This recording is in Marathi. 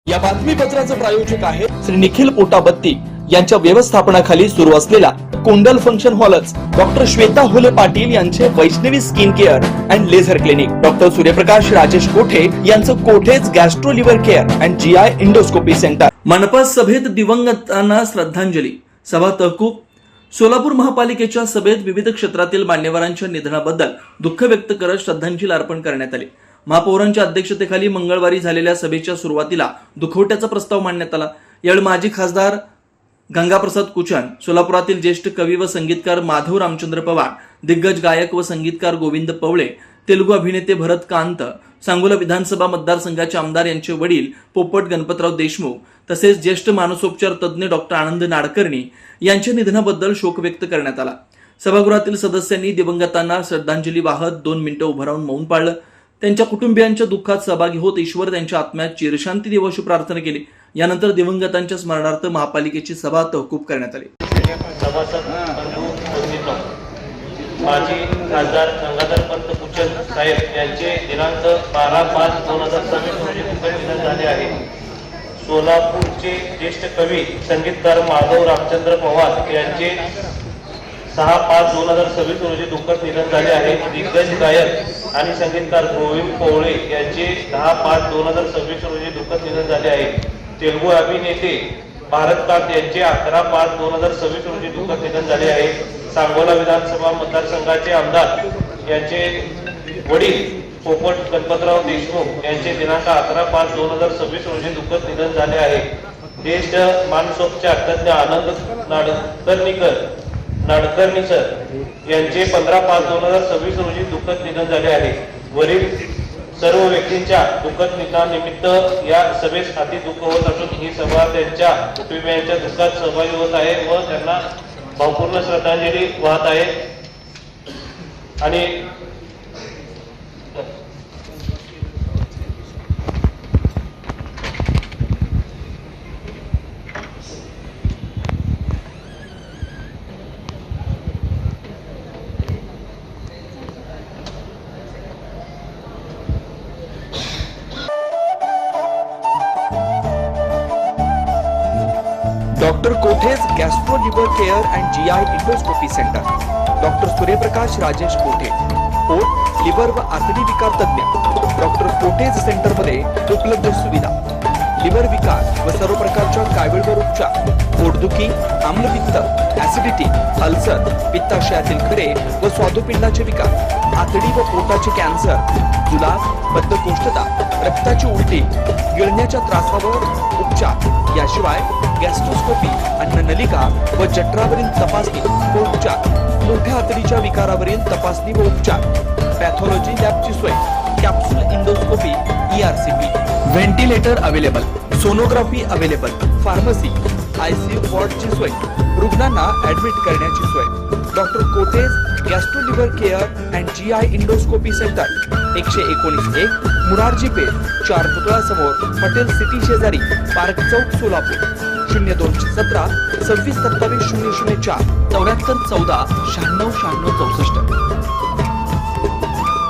या बातमीपत्राचे प्रायोजक आहे श्री निखिल पोटाबत्ती यांच्या व्यवस्थापनाखाली सुरू असलेला कुंडल फंक्शन हॉलच डॉक्टर श्वेता होले पाटील यांचे Vaishnavi skin care and laser clinic, doctor Suryaprakash Rajesh Kothe यांचं Kothe's gastro liver care and GI endoscopy centre. मनपा सभेत दिवंगतांना श्रद्धांजली, सभा तहकूब। सोलापूर महापालिकेच्या सभेत विविध क्षेत्रातील मान्यवरांच्या निधनाबद्दल दुःख व्यक्त करत श्रद्धांजली अर्पण करण्यात आली। महापौरांच्या अध्यक्षतेखाली मंगळवारी झालेल्या सभेच्या सुरुवातीला दुखवट्याचा प्रस्ताव मांडण्यात आला। यावेळी माजी खासदार गंगाप्रसाद कुचन, सोलापुरातील ज्येष्ठ कवी व संगीतकार माधव रामचंद्र पवार, दिग्गज गायक व संगीतकार गोविंद पवळे, तेलुगू अभिनेते भरत कांत, सांगोला विधानसभा मतदारसंघाचे आमदार यांचे वडील पोपट गणपतराव देशमुख तसेच ज्येष्ठ मानसोपचार तज्ज्ञ डॉक्टर आनंद नाडकर्णी यांच्या निधनाबद्दल शोक व्यक्त करण्यात आला। सभागृहातील सदस्यांनी दिवंगतांना श्रद्धांजली वाहत 2 मिनिटे उभं राहून मौन पाळलं। त्यांच्या कुटुंबियांच्या दुःखात सहभागी होत ईश्वर त्यांच्या आत्म्यात चिरशांती देवो अशी प्रार्थना केली। यानंतर दिवंगतांच्या स्मरणार्थ महापालिकेची सभा तहकूब करण्यात आली। माजी खासदार गंगाधर पंत कुचल साहेब यांचे दिनांक 12/5/2024 रोजी निधन झाले आहे। सोलापूरचे ज्येष्ठ कवी संगीतकार माधव रामचंद्र पवार यांचे 6/5/2026 रोजी दुःखद निधन झाले आहे। दिग्गज गायक आणि संगीतकार गोविंद पवळे यांचे 10/5/2026 रोजी दुःखद निधन झाले आहे। तेलुगू अभिनेते भरत कांत यांचे 11/5/2026 रोजी दुःखद निधन झाले आहे। सांगोला विधानसभा मतदारसंघाचे आमदार यांचे वडील पोपट गणपतराव देशमुख यांचे दिनांक 11/5/2026 रोजी दुःखद निधन झाले आहे। ज्येष्ठ मानसोपचार तज्ज्ञ आनंद नाडकर्णी सर यांचे 15/5/2026 रोजी दुःखद निधन झाले आहे। वरील सर्व व्यक्तींच्या दुःखद निधनानिमित्त या सभेस अति दुःख होत असून ही सभा त्यांच्या कुटुंबियांच्या दुःखात सहभागी होत आहे व त्यांना भावपूर्ण श्रद्धांजली वाहत आहे। आणि doctor Kothe's gastro liver care and GI endoscopy centre, doctor Suryaprakash Rajesh कोठे, पोट, लिव्हर व आतडी विकार तज्ञ। डॉक्टर कोठेज सेंटर मध्ये उपलब्ध सुविधा, लिव्हर विकार व सर्व प्रकारच्या कावीळवर उपचार, पोटदुखी, आम्लपित्त, ऍसिडिटी, अल्सर, पित्ताशयातील खरे व स्वादुपिंडाचे विकार, आतडी व पोटाचे कॅन्सर, जुलाब, बद्धकोष्ठता, रक्ताची उलटी, गिळण्याच्या त्रासावर उपचार। याशिवाय गॅस्ट्रोस्कोपी, अन्ननलिका व जठरावरील तपासणी व उपचार, मोठ्या आतडीच्या विकारावरील तपासणी व उपचार, पॅथॉलॉजी लॅबची सोय, capsule endoscopy, ERCP, ventilator available, sonography available, pharmacy, ICU वॉर्डची सोय, रुग्णांना ऍडमिट करण्याची सोय। Doctor Kothe's gastro liver care and GI endoscopy centre, 119-1 Murarji Peth, 4 पुतळा समोर, हॉटेल सिटी शेजारी, पार्क चौक, सोलापूर। 0217 26 27 004 74 14 96 96 64।